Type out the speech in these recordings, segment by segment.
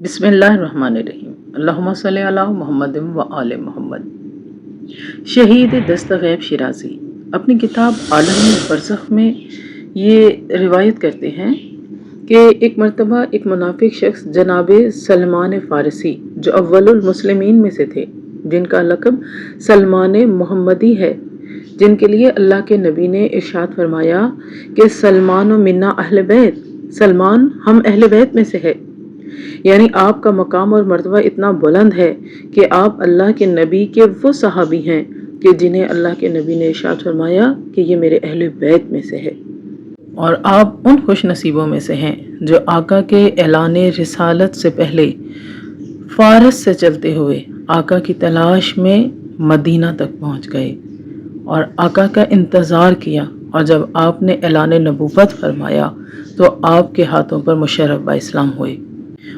بسم اللہ الرحمن الرحیم، اللہم صلی علی محمد و آل محمد۔ شہید دستغیب شیرازی اپنی کتاب عالم برزخ میں یہ روایت کرتے ہیں کہ ایک مرتبہ ایک منافق شخص جناب سلمان فارسی جو اول المسلمین میں سے تھے، جن کا لقب سلمان محمدی ہے، جن کے لیے اللہ کے نبی نے ارشاد فرمایا کہ سلمان منا اہل بیت، سلمان ہم اہل بیت میں سے ہے، یعنی آپ کا مقام اور مرتبہ اتنا بلند ہے کہ آپ اللہ کے نبی کے وہ صحابی ہیں کہ جنہیں اللہ کے نبی نے ارشاد فرمایا کہ یہ میرے اہل بیت میں سے ہے، اور آپ ان خوش نصیبوں میں سے ہیں جو آقا کے اعلان رسالت سے پہلے فارس سے چلتے ہوئے آقا کی تلاش میں مدینہ تک پہنچ گئے اور آقا کا انتظار کیا، اور جب آپ نے اعلان نبوت فرمایا تو آپ کے ہاتھوں پر مشرف با اسلام ہوئے۔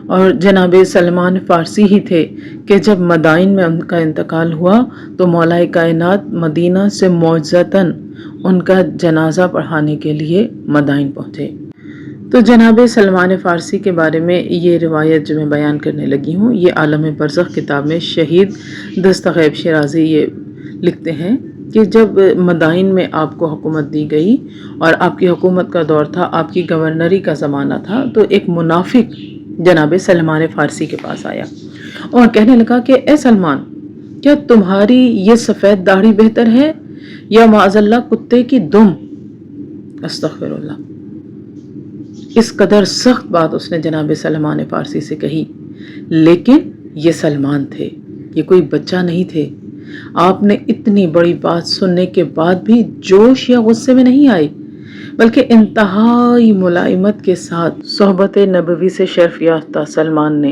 اور جناب سلمان فارسی ہی تھے کہ جب مدائن میں ان کا انتقال ہوا تو مولا کائنات مدینہ سے معجزتاً ان کا جنازہ پڑھانے کے لیے مدائن پہنچے۔ تو جناب سلمان فارسی کے بارے میں یہ روایت جو میں بیان کرنے لگی ہوں، یہ عالم برزخ کتاب میں شہید دستغیب شیرازی یہ لکھتے ہیں کہ جب مدائن میں آپ کو حکومت دی گئی اور آپ کی حکومت کا دور تھا، آپ کی گورنری کا زمانہ تھا، تو ایک منافق جناب سلمان فارسی کے پاس آیا اور کہنے لگا کہ اے سلمان، کیا تمہاری یہ سفید داڑھی بہتر ہے یا معاذ اللہ کتے کی دم؟ استغفر اللہ۔ اس قدر سخت بات اس نے جناب سلمان فارسی سے کہی، لیکن یہ سلمان تھے، یہ کوئی بچہ نہیں تھے۔ آپ نے اتنی بڑی بات سننے کے بعد بھی جوش یا غصے میں نہیں آئے، بلکہ انتہائی ملائمت کے ساتھ صحبت نبوی سے شرف یافتہ سلمان نے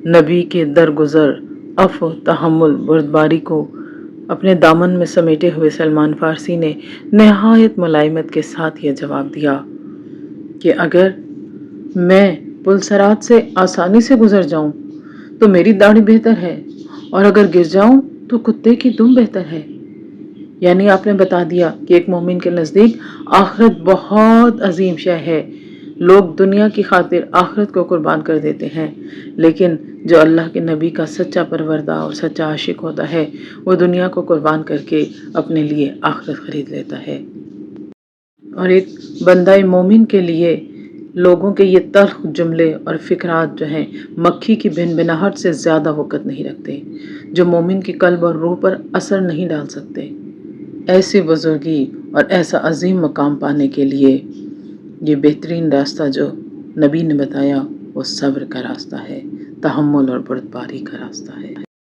نبی کے درگزر، عفو، تحمل، بردباری کو اپنے دامن میں سمیٹے ہوئے سلمان فارسی نے نہایت ملائمت کے ساتھ یہ جواب دیا کہ اگر میں پلسرات سے آسانی سے گزر جاؤں تو میری داڑھی بہتر ہے، اور اگر گر جاؤں تو کتے کی دم بہتر ہے۔ یعنی آپ نے بتا دیا کہ ایک مومن کے نزدیک آخرت بہت عظیم شے ہے، لوگ دنیا کی خاطر آخرت کو قربان کر دیتے ہیں، لیکن جو اللہ کے نبی کا سچا پروردہ اور سچا عاشق ہوتا ہے وہ دنیا کو قربان کر کے اپنے لیے آخرت خرید لیتا ہے۔ اور ایک بندہ مومن کے لیے لوگوں کے یہ تلخ جملے اور فکرات جو ہیں مکھی کی بھنبھناہٹ سے زیادہ وقت نہیں رکھتے، جو مومن کی قلب اور روح پر اثر نہیں ڈال سکتے۔ ایسی بزرگی اور ایسا عظیم مقام پانے کے لیے یہ بہترین راستہ جو نبی نے بتایا وہ صبر کا راستہ ہے، تحمل اور بردباری کا راستہ ہے۔